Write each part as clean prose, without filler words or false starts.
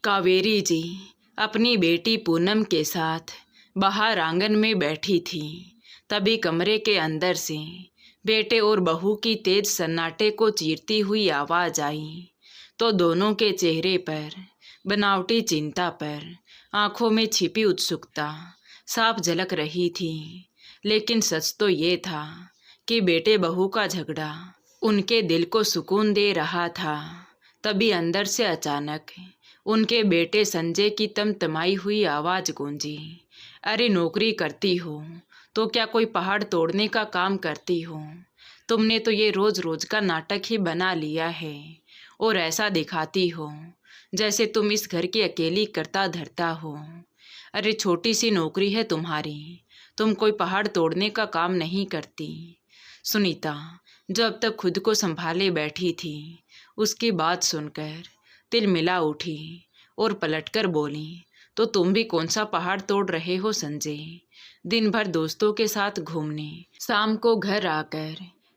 कावेरी जी अपनी बेटी पूनम के साथ बाहर आंगन में बैठी थी। तभी कमरे के अंदर से बेटे और बहू की तेज सन्नाटे को चीरती हुई आवाज आई तो दोनों के चेहरे पर बनावटी चिंता पर आंखों में छिपी उत्सुकता साफ झलक रही थी। लेकिन सच तो ये था कि बेटे बहू का झगड़ा उनके दिल को सुकून दे रहा था। तभी अंदर से अचानक उनके बेटे संजय की तमतमाई हुई आवाज गूंजी, अरे नौकरी करती हो तो क्या कोई पहाड़ तोड़ने का काम करती हो? तुमने तो ये रोज रोज का नाटक ही बना लिया है और ऐसा दिखाती हो जैसे तुम इस घर की अकेली करता धरता हो। अरे छोटी सी नौकरी है तुम्हारी, तुम कोई पहाड़ तोड़ने का काम नहीं करती। सुनीता जो अब तक खुद को संभाले बैठी थी, उसकी बात सुनकर तिलमिला उठी और पलटकर बोली, तो तुम भी कौन सा पहाड़ तोड़ रहे हो संजय? दिन भर दोस्तों के साथ घूमने, शाम को घर आकर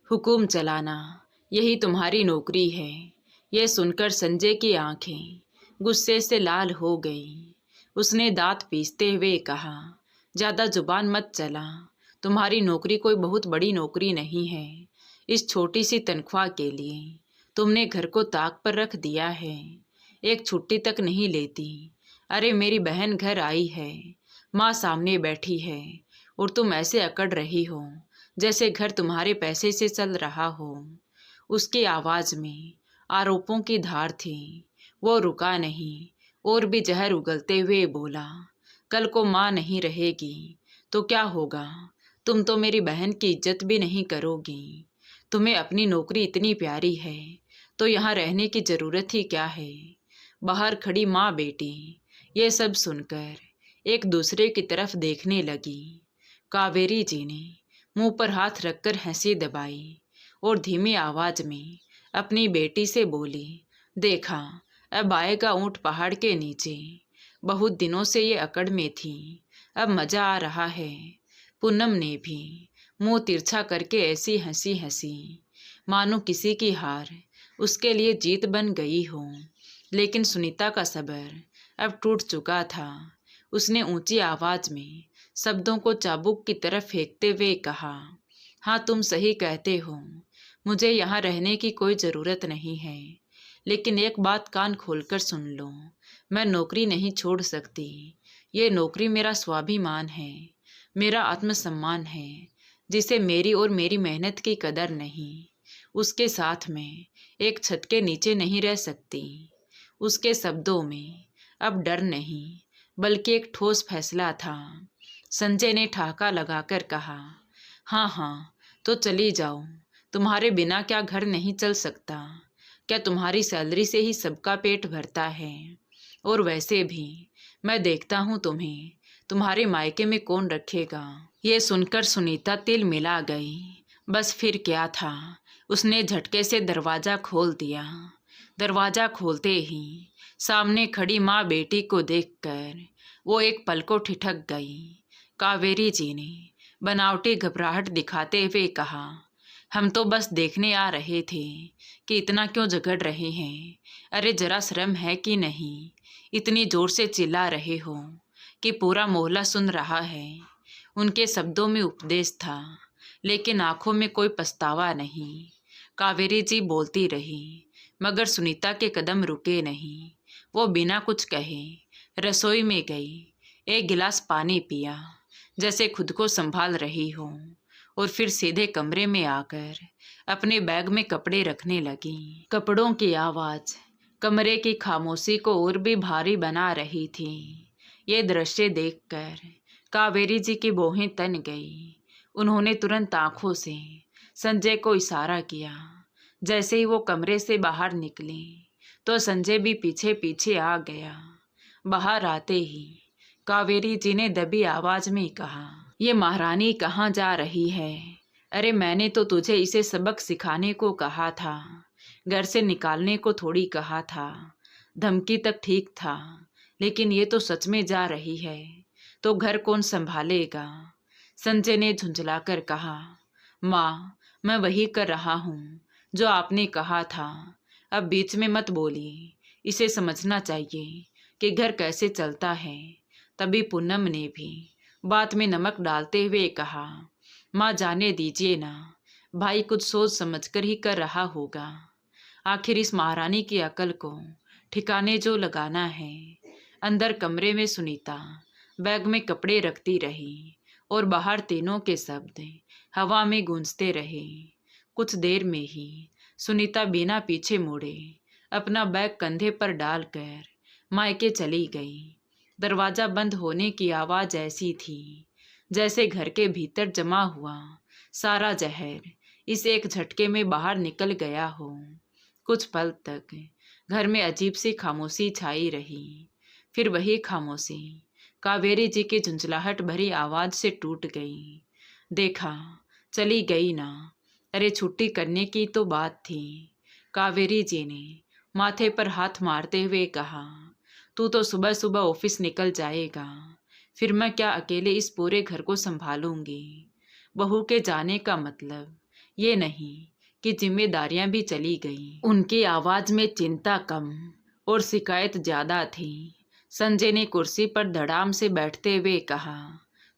हुकुम चलाना, यही तुम्हारी नौकरी है। यह सुनकर संजय की आंखें गुस्से से लाल हो गई। उसने दांत पीसते हुए कहा, ज़्यादा जुबान मत चला, तुम्हारी नौकरी कोई बहुत बड़ी नौकरी नहीं है। इस छोटी सी तनख्वाह के लिए तुमने घर को ताक पर रख दिया है, एक छुट्टी तक नहीं लेती। अरे मेरी बहन घर आई है, माँ सामने बैठी है और तुम ऐसे अकड़ रही हो जैसे घर तुम्हारे पैसे से चल रहा हो। उसकी आवाज़ में आरोपों की धार थी। वो रुका नहीं और भी जहर उगलते हुए बोला, कल को माँ नहीं रहेगी तो क्या होगा? तुम तो मेरी बहन की इज्जत भी नहीं करोगी। तुम्हें अपनी नौकरी इतनी प्यारी है तो यहाँ रहने की ज़रूरत ही क्या है? बाहर खड़ी माँ बेटी ये सब सुनकर एक दूसरे की तरफ देखने लगी। कावेरी जी ने मुंह पर हाथ रखकर हंसी दबाई और धीमी आवाज में अपनी बेटी से बोली, देखा अब आएगा ऊंट पहाड़ के नीचे। बहुत दिनों से ये अकड़ में थी, अब मजा आ रहा है। पूनम ने भी मुंह तिरछा करके ऐसी हंसी हंसी मानो किसी की हार उसके लिए जीत बन गई हो। लेकिन सुनीता का सब्र अब टूट चुका था। उसने ऊंची आवाज में शब्दों को चाबुक की तरफ फेंकते हुए कहा, हाँ तुम सही कहते हो, मुझे यहाँ रहने की कोई ज़रूरत नहीं है। लेकिन एक बात कान खोलकर सुन लो, मैं नौकरी नहीं छोड़ सकती। ये नौकरी मेरा स्वाभिमान है, मेरा आत्मसम्मान है, जिसे मेरी और मेरी मेहनत की कदर नहीं। उसके साथ में एक छत के नीचे नहीं रह सकती। उसके शब्दों में अब डर नहीं बल्कि एक ठोस फैसला था। संजय ने ठहाका लगाकर कहा, हाँ हाँ तो चली जाओ, तुम्हारे बिना क्या घर नहीं चल सकता? क्या तुम्हारी सैलरी से ही सबका पेट भरता है? और वैसे भी मैं देखता हूँ तुम्हें, तुम्हारे मायके में कौन रखेगा? ये सुनकर सुनीता तिल मिला गई। बस फिर क्या था, उसने झटके से दरवाज़ा खोल दिया। दरवाज़ा खोलते ही सामने खड़ी माँ बेटी को देखकर वो एक पल को ठिठक गई। कावेरी जी ने बनावटी घबराहट दिखाते हुए कहा, हम तो बस देखने आ रहे थे कि इतना क्यों झगड़ रहे हैं? अरे जरा शर्म है कि नहीं? इतनी जोर से चिल्ला रहे हो कि पूरा मोहल्ला सुन रहा है। उनके शब्दों में उपदेश था लेकिन आंखों में कोई पछतावा नहीं। कावेरी जी बोलती रही मगर सुनीता के कदम रुके नहीं। वो बिना कुछ कहे रसोई में गई, एक गिलास पानी पिया जैसे खुद को संभाल रही हो और फिर सीधे कमरे में आकर अपने बैग में कपड़े रखने लगी। कपड़ों की आवाज़ कमरे की खामोशी को और भी भारी बना रही थी। ये दृश्य देखकर कावेरी जी की भौहें तन गई। उन्होंने तुरंत आंखों से संजय को इशारा किया। जैसे ही वो कमरे से बाहर निकली तो संजय भी पीछे पीछे आ गया। बाहर आते ही कावेरी जी ने दबी आवाज में कहा, ये महारानी कहाँ जा रही है? अरे मैंने तो तुझे इसे सबक सिखाने को कहा था, घर से निकालने को थोड़ी कहा था। धमकी तक ठीक था लेकिन ये तो सच में जा रही है तो घर कौन संभालेगा? संजय ने झुंझलाकर कहा, माँ मैं वही कर रहा हूँ जो आपने कहा था। अब बीच में मत बोलिए, इसे समझना चाहिए कि घर कैसे चलता है। तभी पूनम ने भी बात में नमक डालते हुए कहा, माँ जाने दीजिए ना, भाई कुछ सोच समझकर ही कर रहा होगा। आखिर इस महारानी की अकल को ठिकाने जो लगाना है। अंदर कमरे में सुनीता बैग में कपड़े रखती रही और बाहर तीनों के शब्द हवा में गूंजते रहे। कुछ देर में ही सुनीता बिना पीछे मुड़े अपना बैग कंधे पर डालकर मायके चली गई। दरवाजा बंद होने की आवाज़ ऐसी थी जैसे घर के भीतर जमा हुआ सारा जहर इस एक झटके में बाहर निकल गया हो। कुछ पल तक घर में अजीब सी खामोशी छाई रही। फिर वही खामोशी कावेरी जी की झुंझलाहट भरी आवाज़ से टूट गई। देखा, चली गई ना, अरे छुट्टी करने की तो बात थी। कावेरी जी ने माथे पर हाथ मारते हुए कहा, तू तो सुबह सुबह ऑफिस निकल जाएगा, फिर मैं क्या अकेले इस पूरे घर को संभालूंगी। बहू के जाने का मतलब ये नहीं कि जिम्मेदारियां भी चली गईं। उनकी आवाज़ में चिंता कम और शिकायत ज़्यादा थी। संजय ने कुर्सी पर धड़ाम से बैठते हुए कहा,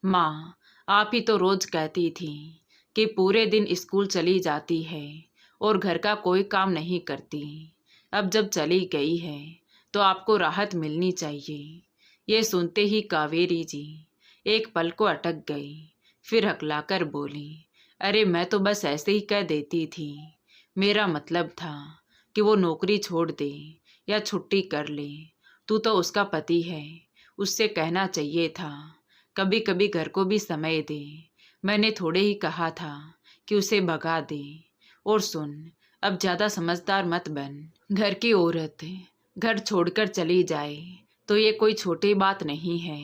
माँ आप ही तो रोज़ कहती थी कि पूरे दिन स्कूल चली जाती है और घर का कोई काम नहीं करती। अब जब चली गई है तो आपको राहत मिलनी चाहिए। ये सुनते ही कावेरी जी एक पल को अटक गई, फिर हकलाकर बोली, अरे मैं तो बस ऐसे ही कह देती थी। मेरा मतलब था कि वो नौकरी छोड़ दे या छुट्टी कर ले। तू तो उसका पति है, उससे कहना चाहिए था कभी कभी घर को भी समय दे। मैंने थोड़े ही कहा था कि उसे भगा दे। और सुन, अब ज़्यादा समझदार मत बन। घर की औरत घर छोड़कर चली जाए तो ये कोई छोटी बात नहीं है।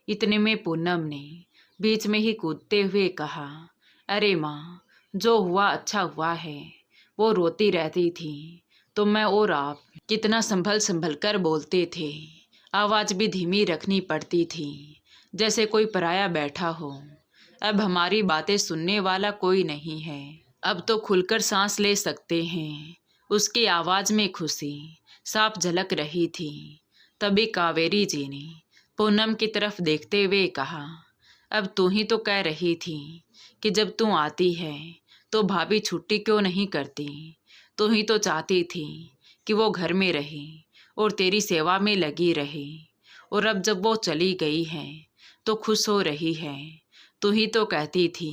इतने में पूनम ने बीच में ही कूदते हुए कहा, अरे माँ जो हुआ अच्छा हुआ है। वो रोती रहती थी तो मैं और आप कितना संभल संभल कर बोलते थे। आवाज़ भी धीमी रखनी पड़ती थी जैसे कोई पराया बैठा हो। अब हमारी बातें सुनने वाला कोई नहीं है। अब तो खुलकर सांस ले सकते हैं। उसकी आवाज़ में खुशी साफ झलक रही थी। तभी कावेरी जी ने पूनम की तरफ देखते हुए कहा, अब तू ही तो कह रही थी कि जब तू आती है तो भाभी छुट्टी क्यों नहीं करती। तू ही तो चाहती थी कि वो घर में रहे और तेरी सेवा में लगी रहे। और अब जब वो चली गई है तो खुश हो रही है। तू ही तो कहती थी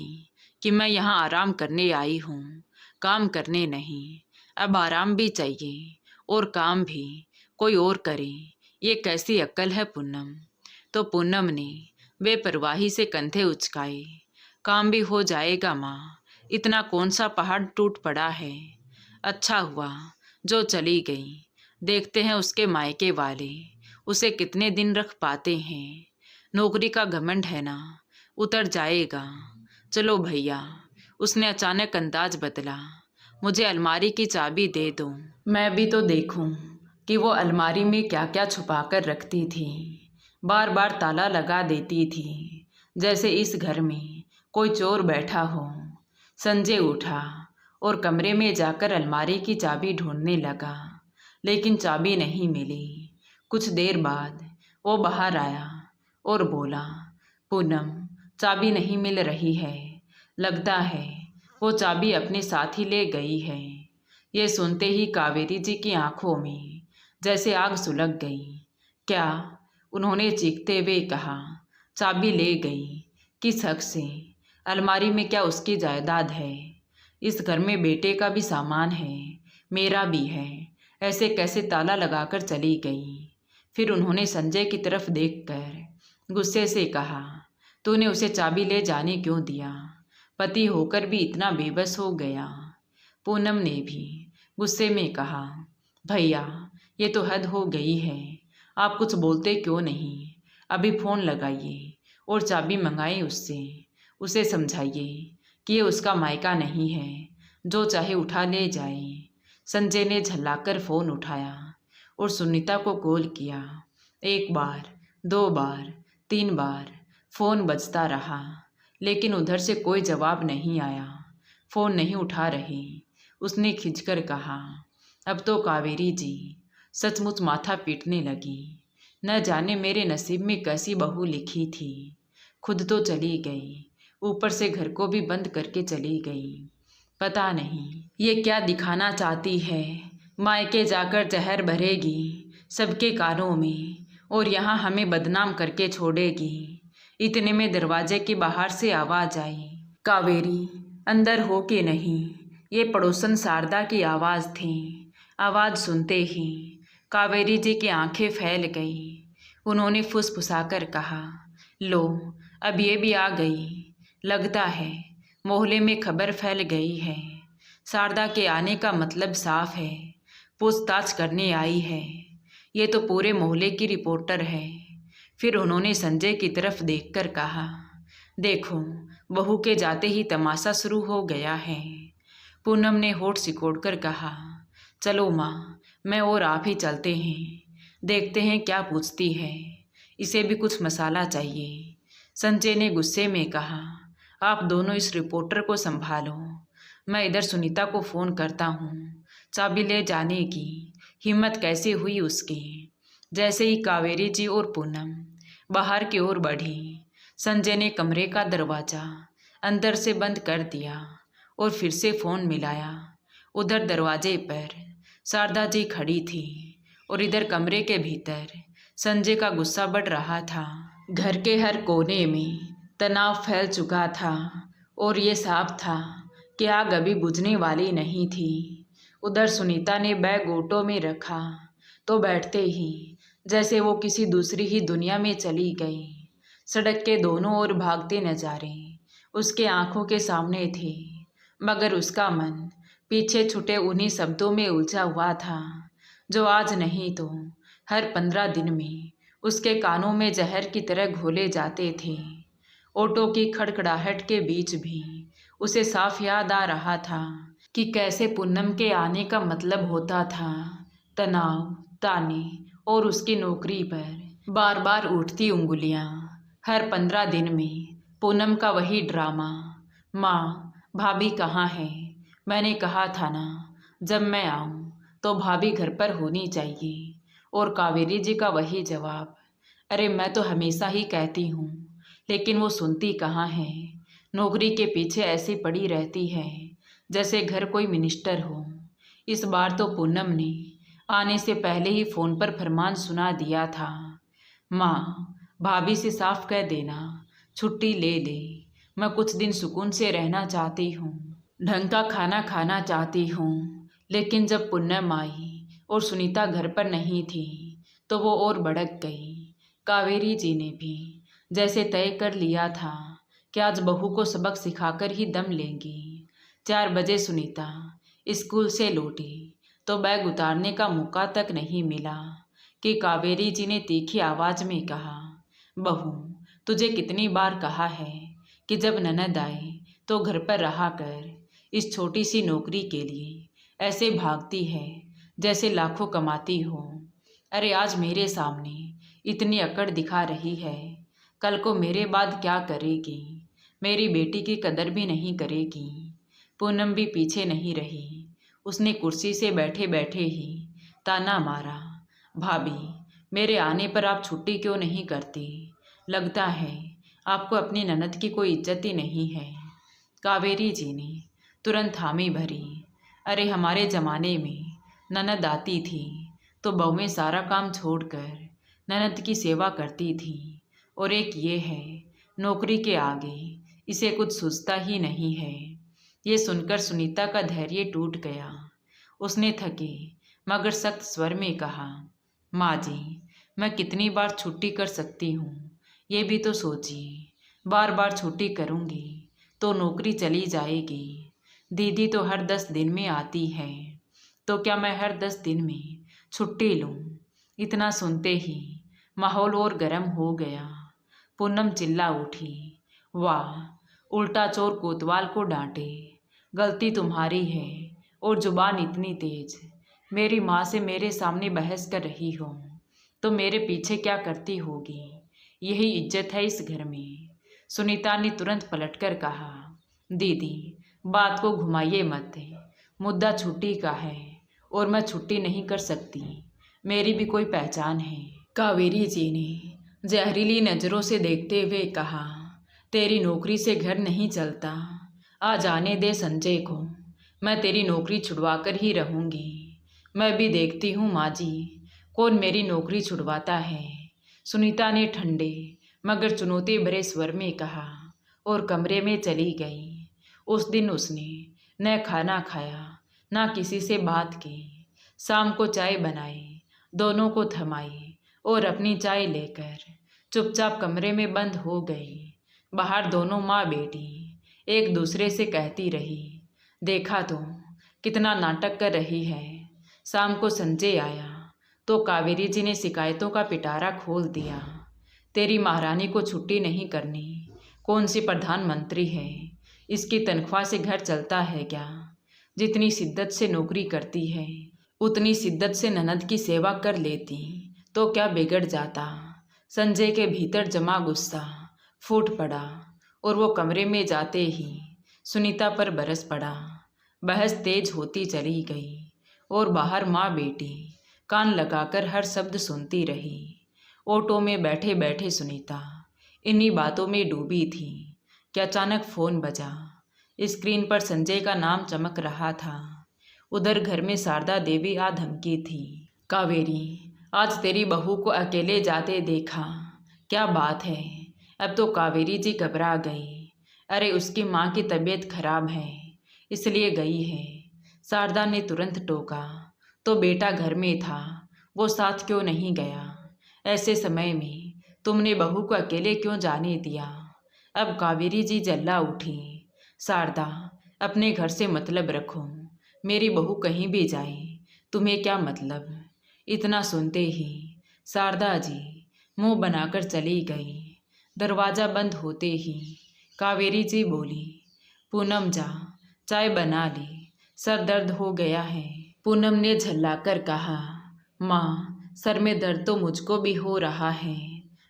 कि मैं यहाँ आराम करने आई हूँ, काम करने नहीं। अब आराम भी चाहिए और काम भी कोई और करे। ये कैसी अक्ल है पूनम। तो पूनम ने बेपरवाही से कंधे उचकाए, काम भी हो जाएगा माँ, इतना कौन सा पहाड़ टूट पड़ा है। अच्छा हुआ जो चली गई। देखते हैं उसके मायके वाले उसे कितने दिन रख पाते हैं। नौकरी का घमंड है ना, उतर जाएगा। चलो भैया, उसने अचानक अंदाज बदला, मुझे अलमारी की चाबी दे दो, मैं भी तो देखूं कि वो अलमारी में क्या क्या छुपा कर रखती थी। बार बार ताला लगा देती थी जैसे इस घर में कोई चोर बैठा हो। संजय उठा और कमरे में जाकर अलमारी की चाबी ढूंढने लगा, लेकिन चाबी नहीं मिली। कुछ देर बाद वो बाहर आया और बोला, पूनम चाबी नहीं मिल रही है, लगता है वो चाबी अपने साथ ही ले गई है। ये सुनते ही कावेरी जी की आंखों में जैसे आग सुलग गई। क्या? उन्होंने चीखते हुए कहा, चाबी ले गई? किस हक से? अलमारी में क्या उसकी जायदाद है? इस घर में बेटे का भी सामान है, मेरा भी है, ऐसे कैसे ताला लगाकर चली गई? फिर उन्होंने संजय की तरफ देखकर गुस्से से कहा, तूने उसे चाबी ले जाने क्यों दिया? पति होकर भी इतना बेबस हो गया। पूनम ने भी गुस्से में कहा, भैया ये तो हद हो गई है, आप कुछ बोलते क्यों नहीं? अभी फ़ोन लगाइए और चाबी मंगाइए उससे, उसे समझाइए कि ये उसका मायका नहीं है, जो चाहे उठा ले जाए। संजय ने झल्लाकर फ़ोन उठाया और सुनीता को कॉल किया। 1 बार, 2 बार, 3 बार फ़ोन बजता रहा, लेकिन उधर से कोई जवाब नहीं आया। फ़ोन नहीं उठा रही। उसने खिंचकर कहा, अब तो कावेरी जी सचमुच माथा पीटने लगी। न जाने मेरे नसीब में कैसी बहू लिखी थी। खुद तो चली गई, ऊपर से घर को भी बंद करके चली गई। पता नहीं ये क्या दिखाना चाहती है। मायके जाकर जहर भरेगी सबके कानों में और यहाँ हमें बदनाम करके छोड़ेगी। इतने में दरवाजे के बाहर से आवाज़ आई, कावेरी अंदर हो कि नहीं। ये पड़ोसन शारदा की आवाज़ थी। आवाज़ सुनते ही कावेरी जी की आंखें फैल गई। उन्होंने फुसफुसाकर कहा, लो अब ये भी आ गई। लगता है मोहल्ले में खबर फैल गई है। शारदा के आने का मतलब साफ है, पूछताछ करने आई है। ये तो पूरे मोहल्ले की रिपोर्टर है। फिर उन्होंने संजय की तरफ देखकर कहा, देखो बहू के जाते ही तमाशा शुरू हो गया है। पूनम ने होठ सिकोड़कर कहा, चलो माँ, मैं और आप ही चलते हैं, देखते हैं क्या पूछती है। इसे भी कुछ मसाला चाहिए। संजय ने गुस्से में कहा, आप दोनों इस रिपोर्टर को संभालो, मैं इधर सुनीता को फ़ोन करता हूँ। चाबी ले जाने की हिम्मत कैसे हुई उसकी। जैसे ही कावेरी जी और पूनम बाहर की ओर बढ़ी, संजय ने कमरे का दरवाज़ा अंदर से बंद कर दिया और फिर से फ़ोन मिलाया। उधर दरवाजे पर शारदा जी खड़ी थी और इधर कमरे के भीतर संजय का गुस्सा बढ़ रहा था। घर के हर कोने में तनाव फैल चुका था और ये साफ था कि आग अभी बुझने वाली नहीं थी। उधर सुनीता ने बैग ऑटो में रखा तो बैठते ही जैसे वो किसी दूसरी ही दुनिया में चली गई। सड़क के दोनों ओर भागते नज़ारे उसके आंखों के सामने थे, मगर उसका मन पीछे छूटे उन्हीं शब्दों में उलझा हुआ था जो आज नहीं तो हर 15 दिन में उसके कानों में जहर की तरह घोले जाते थे। ऑटो की खड़खड़ाहट के बीच भी उसे साफ याद आ रहा था कि कैसे पूनम के आने का मतलब होता था तनाव, ताने और उसकी नौकरी पर बार बार उठती उंगलियां। हर 15 दिन में पूनम का वही ड्रामा, माँ भाभी कहाँ है, मैंने कहा था ना जब मैं आऊँ तो भाभी घर पर होनी चाहिए। और कावेरी जी का वही जवाब, अरे मैं तो हमेशा ही कहती हूँ, लेकिन वो सुनती कहाँ है। नौकरी के पीछे ऐसी पड़ी रहती है जैसे घर कोई मिनिस्टर हो। इस बार तो पूनम ने आने से पहले ही फ़ोन पर फरमान सुना दिया था, माँ भाभी से साफ कह देना छुट्टी ले ले, मैं कुछ दिन सुकून से रहना चाहती हूँ, ढंग का खाना खाना चाहती हूँ। लेकिन जब पूनम आई और सुनीता घर पर नहीं थी तो वो और भड़क गई। कावेरी जी ने भी जैसे तय कर लिया था कि आज बहू को सबक सिखाकर ही दम लेंगी। 4 बजे सुनीता स्कूल से लौटी तो बैग उतारने का मौका तक नहीं मिला कि कावेरी जी ने तीखी आवाज़ में कहा, बहू तुझे कितनी बार कहा है कि जब ननद आए तो घर पर रहा कर। इस छोटी सी नौकरी के लिए ऐसे भागती है जैसे लाखों कमाती हो। अरे आज मेरे सामने इतनी अकड़ दिखा रही है, कल को मेरे बाद क्या करेगी। मेरी बेटी की कदर भी नहीं करेगी। पूनम भी पीछे नहीं रही, उसने कुर्सी से बैठे बैठे ही ताना मारा, भाभी मेरे आने पर आप छुट्टी क्यों नहीं करती। लगता है आपको अपनी ननद की कोई इज्जत ही नहीं है। कावेरी जी ने तुरंत हामी भरी, अरे हमारे ज़माने में ननद आती थी तो बहुएं सारा काम छोड़कर ननद की सेवा करती थी, और एक ये है नौकरी के आगे इसे कुछ सूझता ही नहीं है। ये सुनकर सुनीता का धैर्य टूट गया। उसने थके मगर सख्त स्वर में कहा, माँ जी मैं कितनी बार छुट्टी कर सकती हूँ, ये भी तो सोचिए। बार बार छुट्टी करूँगी तो नौकरी चली जाएगी। दीदी तो हर 10 दिन में आती है, तो क्या मैं हर 10 दिन में छुट्टी लूँ। इतना सुनते ही माहौल और गर्म हो गया। पूनम चिल्ला उठी, वाह उल्टा चोर कोतवाल को डांटे, गलती तुम्हारी है और जुबान इतनी तेज। मेरी माँ से मेरे सामने बहस कर रही हो तो मेरे पीछे क्या करती होगी। यही इज्जत है इस घर में। सुनीता ने तुरंत पलटकर कहा, दीदी बात को घुमाइए मत, मुद्दा छुट्टी का है और मैं छुट्टी नहीं कर सकती। मेरी भी कोई पहचान है। कावेरी जी ने जहरीली नज़रों से देखते हुए कहा, तेरी नौकरी से घर नहीं चलता। आ जाने दे संजय को, मैं तेरी नौकरी छुड़वा कर ही रहूँगी। मैं भी देखती हूँ माँ जी, कौन मेरी नौकरी छुड़वाता है। सुनीता ने ठंडे मगर चुनौती भरे स्वर में कहा और कमरे में चली गई। उस दिन उसने न खाना खाया, ना किसी से बात की। शाम को चाय बनाई, दोनों को थमाई और अपनी चाय लेकर चुपचाप कमरे में बंद हो गई। बाहर दोनों माँ बेटी एक दूसरे से कहती रही, देखा तो कितना नाटक कर रही है। शाम को संजय आया तो कावेरी जी ने शिकायतों का पिटारा खोल दिया। तेरी महारानी को छुट्टी नहीं करनी, कौन सी प्रधानमंत्री है, इसकी तनख्वाह से घर चलता है क्या। जितनी शिद्दत से नौकरी करती है उतनी शिद्दत से ननद की सेवा कर लेती तो क्या बिगड़ जाता। संजय के भीतर जमा गुस्सा फूट पड़ा और वो कमरे में जाते ही सुनीता पर बरस पड़ा। बहस तेज होती चली गई और बाहर माँ बेटी कान लगाकर हर शब्द सुनती रही। ऑटो में बैठे बैठे सुनीता इन्हीं बातों में डूबी थी कि अचानक फ़ोन बजा। स्क्रीन पर संजय का नाम चमक रहा था। उधर घर में शारदा देवी आ धमकी थी, कावेरी आज तेरी बहू को अकेले जाते देखा, क्या बात है। अब तो कावेरी जी घबरा गई। अरे उसकी माँ की तबीयत खराब है इसलिए गई है। शारदा ने तुरंत टोका, तो बेटा घर में था, वो साथ क्यों नहीं गया। ऐसे समय में तुमने बहू को अकेले क्यों जाने दिया। अब कावेरी जी जल्ला उठी, शारदा अपने घर से मतलब रखो, मेरी बहू कहीं भी जाए तुम्हें क्या मतलब। इतना सुनते ही शारदा जी मुंह बनाकर चली गई। दरवाज़ा बंद होते ही कावेरी जी बोली, पूनम जा चाय बना ली, सर दर्द हो गया है। पूनम ने झल्लाकर कहा, माँ सर में दर्द तो मुझको भी हो रहा है,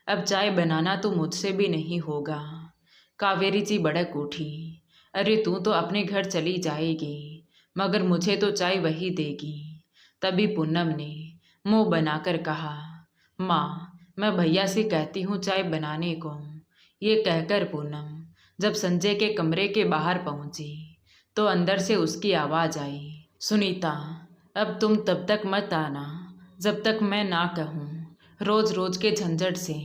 अब चाय बनाना तो मुझसे भी नहीं होगा। कावेरी जी भड़क उठी, अरे तू तो अपने घर चली जाएगी मगर मुझे तो चाय वही देगी। तभी पूनम ने मुंह बनाकर कहा, माँ मैं भैया से कहती हूँ चाय बनाने को। ये कहकर पूनम जब संजय के कमरे के बाहर पहुँची तो अंदर से उसकी आवाज़ आई, सुनीता अब तुम तब तक मत आना जब तक मैं ना कहूँ। रोज़ रोज़ के झंझट से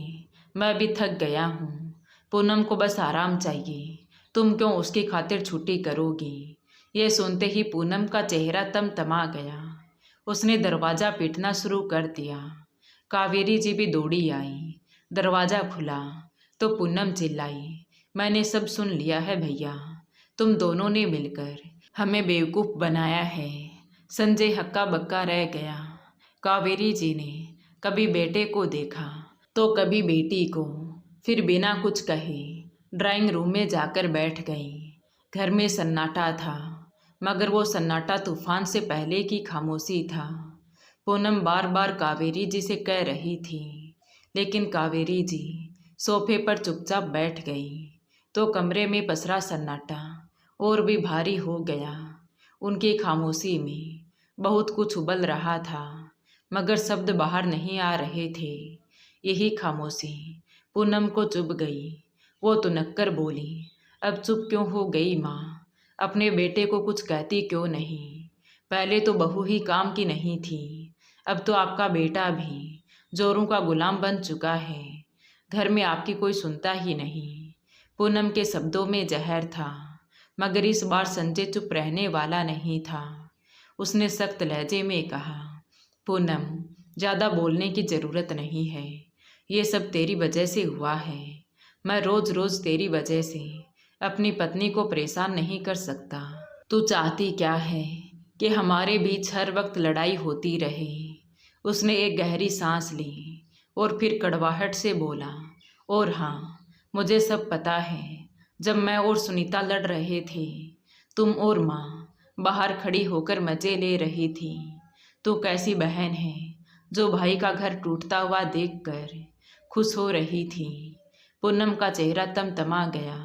मैं भी थक गया हूँ। पूनम को बस आराम चाहिए, तुम क्यों उसकी खातिर छुट्टी करोगी। ये सुनते ही पूनम का चेहरा तमतमा गया। उसने दरवाज़ा पीटना शुरू कर दिया। कावेरी जी भी दौड़ी आई। दरवाज़ा खुला तो पूनम चिल्लाई, मैंने सब सुन लिया है भैया, तुम दोनों ने मिलकर हमें बेवकूफ़ बनाया है। संजय हक्का बक्का रह गया। कावेरी जी ने कभी बेटे को देखा तो कभी बेटी को, फिर बिना कुछ कहे ड्राइंग रूम में जाकर बैठ गई। घर में सन्नाटा था मगर वो सन्नाटा तूफान से पहले की खामोशी था। पूनम बार बार कावेरी जी से कह रही थी लेकिन कावेरी जी सोफे पर चुपचाप बैठ गई तो कमरे में पसरा सन्नाटा और भी भारी हो गया। उनकी खामोशी में बहुत कुछ उबल रहा था मगर शब्द बाहर नहीं आ रहे थे। यही खामोशी पूनम को चुभ गई। वो तुनक्कर बोली, अब चुप क्यों हो गई माँ, अपने बेटे को कुछ कहती क्यों नहीं। पहले तो बहू ही काम की नहीं थी, अब तो आपका बेटा भी जोरों का गुलाम बन चुका है। घर में आपकी कोई सुनता ही नहीं। पूनम के शब्दों में जहर था मगर इस बार संजय चुप रहने वाला नहीं था। उसने सख्त लहजे में कहा, पूनम ज़्यादा बोलने की ज़रूरत नहीं है, ये सब तेरी वजह से हुआ है। मैं रोज़ रोज़ तेरी वजह से अपनी पत्नी को परेशान नहीं कर सकता। तू चाहती क्या है कि हमारे बीच हर वक्त लड़ाई होती रहे। उसने एक गहरी सांस ली और फिर कड़वाहट से बोला, और हाँ मुझे सब पता है। जब मैं और सुनीता लड़ रहे थे तुम और माँ बाहर खड़ी होकर मज़े ले रही थी। तू कैसी बहन है जो भाई का घर टूटता हुआ देखकर खुश हो रही थी। पूनम का चेहरा तमतमा गया।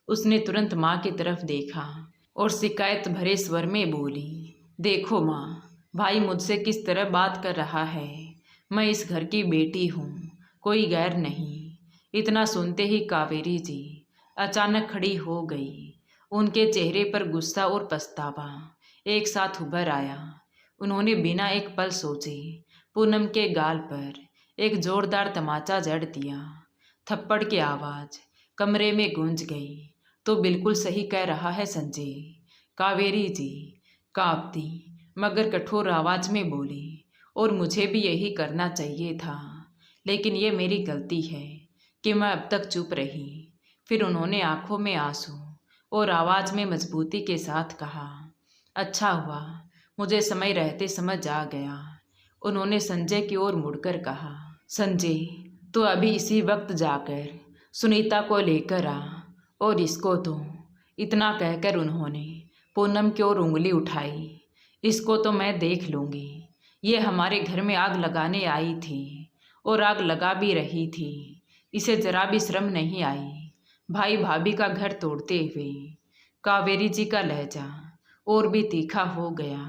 उसने तुरंत माँ की तरफ देखा और शिकायत भरे स्वर में बोली, देखो माँ, भाई मुझसे किस तरह बात कर रहा है। मैं इस घर की बेटी हूँ, कोई गैर नहीं। इतना सुनते ही कावेरी जी अचानक खड़ी हो गई। उनके चेहरे पर गुस्सा और पछतावा एक साथ उभर आया। उन्होंने बिना एक पल सोचे पूनम के गाल पर एक जोरदार तमाचा जड़ दिया। थप्पड़ की आवाज़ कमरे में गूंज गई। तो बिल्कुल सही कह रहा है संजय, कावेरी जी कांपती मगर कठोर आवाज़ में बोली। और मुझे भी यही करना चाहिए था, लेकिन ये मेरी गलती है कि मैं अब तक चुप रही। फिर उन्होंने आंखों में आंसू और आवाज़ में मजबूती के साथ कहा, अच्छा हुआ मुझे समय रहते समझ आ गया। उन्होंने संजय की ओर मुड़कर कहा, संजय तो अभी इसी वक्त जाकर सुनीता को लेकर आ। और इसको तो, इतना कहकर उन्होंने पूनम की ओर उंगली उठाई। इसको तो मैं देख लूँगी, ये हमारे घर में आग लगाने आई थी और आग लगा भी रही थी। इसे जरा भी शर्म नहीं आई भाई भाभी का घर तोड़ते हुए। कावेरी जी का लहजा और भी तीखा हो गया।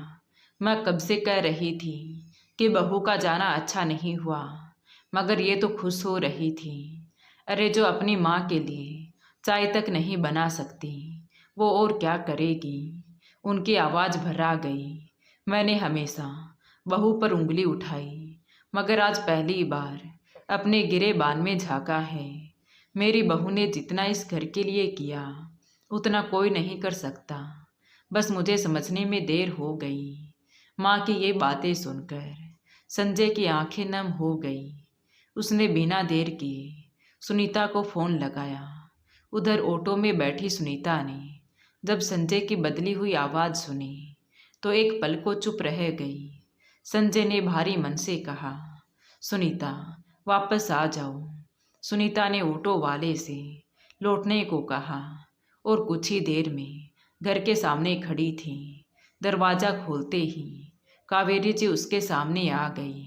मैं कब से कह रही थी कि बहू का जाना अच्छा नहीं हुआ, मगर ये तो खुश हो रही थी। अरे जो अपनी माँ के लिए चाय तक नहीं बना सकती, वो और क्या करेगी। उनकी आवाज़ भरा गई। मैंने हमेशा बहू पर उंगली उठाई, मगर आज पहली बार अपने गिरे बान में झांका है। मेरी बहू ने जितना इस घर के लिए किया उतना कोई नहीं कर सकता। बस मुझे समझने में देर हो गई। माँ की ये बातें सुनकर संजय की आंखें नम हो गई। उसने बिना देर किए सुनीता को फ़ोन लगाया। उधर ऑटो में बैठी सुनीता ने जब संजय की बदली हुई आवाज़ सुनी तो एक पल को चुप रह गई। संजय ने भारी मन से कहा, सुनीता वापस आ जाओ। सुनीता ने ऑटो वाले से लौटने को कहा और कुछ ही देर में घर के सामने खड़ी थी। दरवाज़ा खोलते ही कावेरी जी उसके सामने आ गई।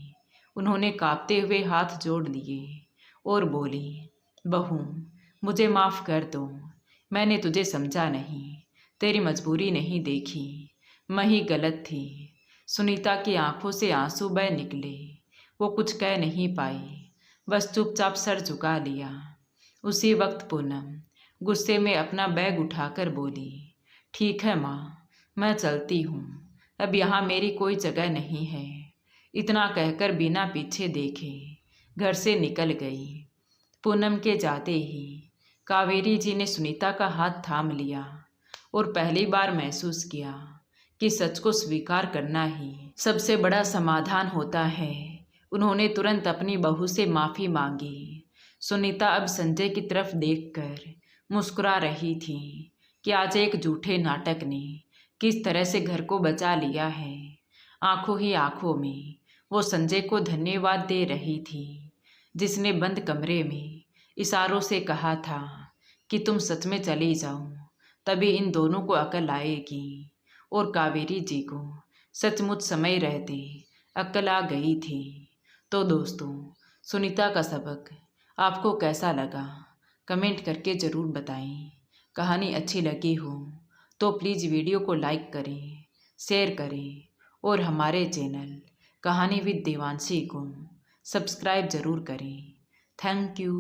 उन्होंने कांपते हुए हाथ जोड़ लिए और बोली, बहू मुझे माफ़ कर दो, मैंने तुझे समझा नहीं, तेरी मजबूरी नहीं देखी, मैं ही गलत थी। सुनीता की आंखों से आंसू बह निकले। वो कुछ कह नहीं पाई, बस चुपचाप सर झुका लिया। उसी वक्त पूनम गुस्से में अपना बैग उठाकर बोली, ठीक है माँ, मैं चलती हूँ, अब यहाँ मेरी कोई जगह नहीं है। इतना कहकर बिना पीछे देखे घर से निकल गई। पूनम के जाते ही कावेरी जी ने सुनीता का हाथ थाम लिया और पहली बार महसूस किया कि सच को स्वीकार करना ही सबसे बड़ा समाधान होता है। उन्होंने तुरंत अपनी बहू से माफ़ी मांगी। सुनीता अब संजय की तरफ देखकर मुस्कुरा रही थी कि आज एक झूठे नाटक ने किस तरह से घर को बचा लिया है। आंखों ही आंखों में वो संजय को धन्यवाद दे रही थी, जिसने बंद कमरे में इशारों से कहा था कि तुम सच में चली जाओ, तभी इन दोनों को अकल आएगी। और कावेरी जी को सचमुच समय रहते अक्ल आ गई थी। तो दोस्तों, सुनीता का सबक आपको कैसा लगा कमेंट करके ज़रूर बताएं। कहानी अच्छी लगी हो तो प्लीज़ वीडियो को लाइक करें, शेयर करें और हमारे चैनल कहानी विद देवांशी को सब्सक्राइब ज़रूर करें। Thank you.